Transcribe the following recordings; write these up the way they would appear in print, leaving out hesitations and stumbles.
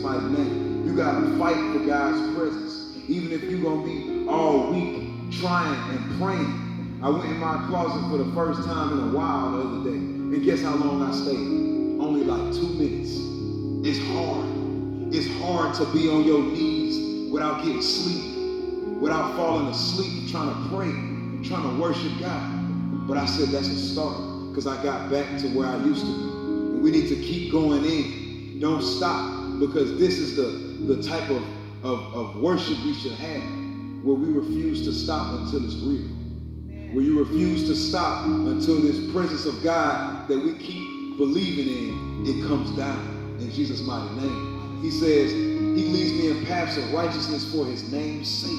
mighty name. You got to fight for God's presence. Even if you're going to be all week trying and praying. I went in my closet for the first time in a while the other day. And guess how long I stayed? Only like 2 minutes. It's hard. It's hard to be on your knees without getting sleepy, without falling asleep, trying to pray, trying to worship God. But I said that's a start, because I got back to where I used to be. And we need to keep going in. Don't stop, because this is the type of worship we should have, where we refuse to stop until it's real. Where you refuse to stop until this presence of God that we keep believing in, it comes down in Jesus' mighty name. He says, he leads me in paths of righteousness for his name's sake.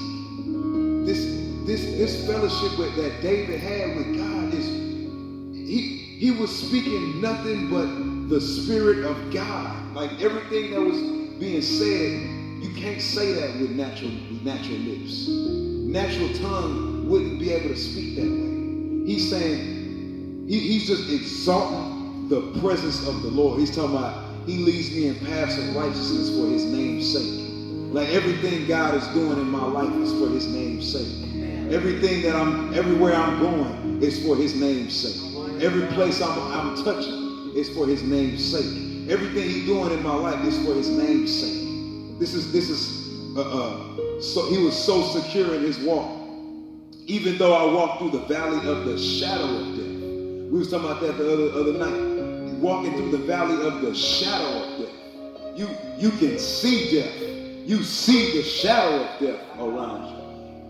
This fellowship that David had with God is, he was speaking nothing but the Spirit of God. Like everything that was being said, you can't say that with natural lips. Natural tongue wouldn't be able to speak that way. He's saying, he's just exalting the presence of the Lord. He's talking about, he leads me in paths of righteousness for his name's sake. Like everything God is doing in my life is for his name's sake. Everything that everywhere I'm going is for his name's sake. Every place I'm touching is for his name's sake. Everything he's doing in my life is for his name's sake. So he was so secure in his walk. Even though I walk through the valley of the shadow of death. We was talking about that the other night. Walking through the valley of the shadow of death. You can see death. You see the shadow of death around you.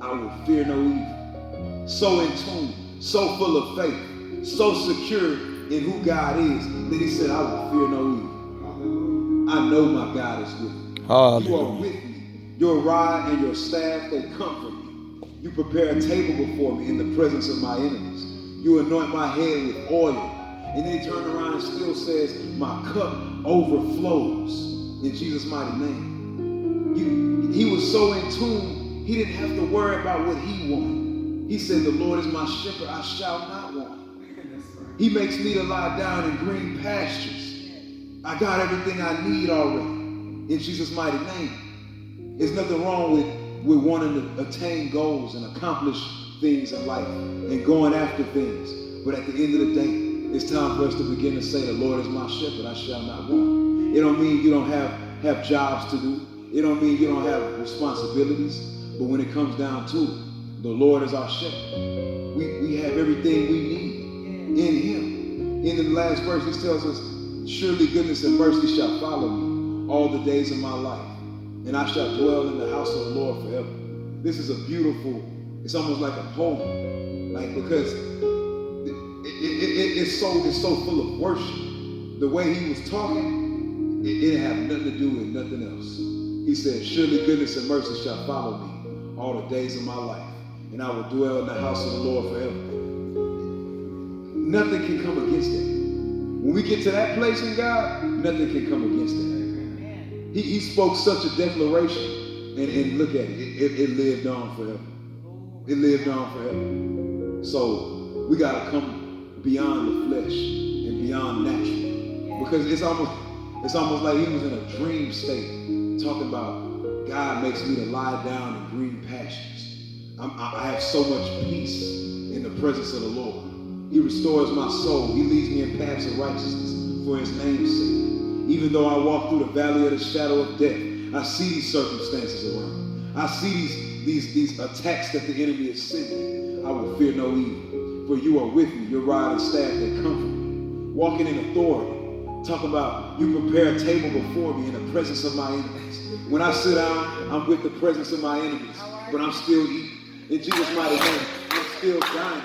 I will fear no evil. So in tune, so full of faith, so secure in who God is, that he said, I will fear no evil. I know my God is with me. Hallelujah. You are with me. Your rod and your staff, they comfort me. You prepare a table before me in the presence of my enemies. You anoint my head with oil. And then he turned around and still says, my cup overflows in Jesus' mighty name. He was so in tune, he didn't have to worry about what he wanted. He said, the Lord is my shepherd, I shall not want. He makes me to lie down in green pastures. I got everything I need already in Jesus' mighty name. There's nothing wrong with wanting to attain goals and accomplish things in life and going after things. But at the end of the day, it's time for us to begin to say, the Lord is my shepherd, I shall not want. It don't mean you don't have jobs to do. It don't mean you don't have responsibilities. But when it comes down to it, the Lord is our shepherd. We have everything we need in him. In the last verse, he tells us, surely goodness and mercy shall follow me all the days of my life. And I shall dwell in the house of the Lord forever. This is a beautiful, it's almost like a poem. Like, because it's so full of worship. The way he was talking, it didn't have nothing to do with nothing else. He said, surely goodness and mercy shall follow me all the days of my life, and I will dwell in the house of the Lord forever. Nothing can come against that. When we get to that place in God, nothing can come against that. He spoke such a declaration, and look at it. It lived on forever. It lived on forever. So we got to come beyond the flesh and beyond natural, because it's almost like he was in a dream state, talking about God makes me to lie down in green pastures. I have so much peace in the presence of the Lord. He restores my soul. He leads me in paths of righteousness for his name's sake. Even though I walk through the valley of the shadow of death, I see these circumstances around me. I see these attacks that the enemy is sending. I will fear no evil, for you are with me. Your rod and staff, they comfort me. Walking in authority. Talking about you prepare a table before me in the presence of my enemies. When I sit down, I'm with the presence of my enemies, but I'm still eating. In Jesus' mighty name, I'm still dying.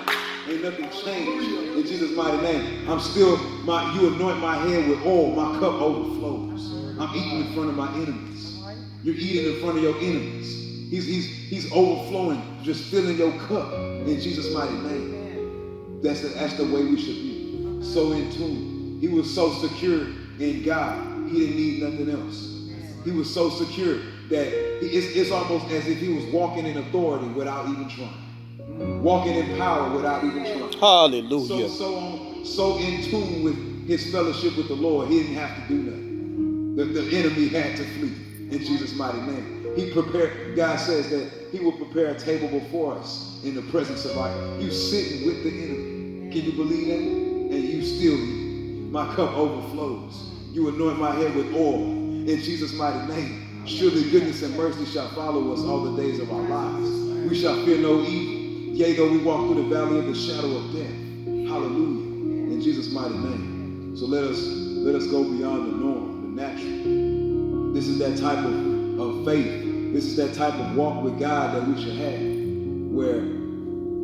Ain't nothing changed. In Jesus' mighty name, you anoint my head with oil, my cup overflows. I'm eating in front of my enemies. You're eating in front of your enemies. He's overflowing, just filling your cup in Jesus' mighty name. That's the way we should be. So in tune. He was so secure in God, he didn't need nothing else. He was so secure that it's almost as if he was walking in authority without even trying. Walking in power without even trying. Hallelujah. So in tune with his fellowship with the Lord, he didn't have to do nothing. The enemy had to flee in Jesus' mighty name. He prepared, God says that he will prepare a table before us in the presence of our, you sitting with the enemy. Can you believe that? And you still eat. My cup overflows. You anoint my head with oil in Jesus' mighty name. Surely goodness and mercy shall follow us all the days of our lives. We shall fear no evil. Yea, though we walk through the valley of the shadow of death. Hallelujah. In Jesus' mighty name. So let us go beyond the norm, the natural. This is that type of faith. This is that type of walk with God that we should have, where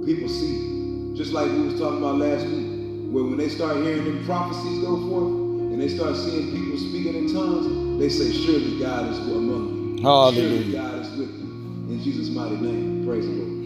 people see. Just like we was talking about last week, where when they start hearing them prophecies go forth, and they start seeing people speaking in tongues, they say, surely God is among you. Hallelujah. Surely God is with you. In Jesus' mighty name. Praise the Lord.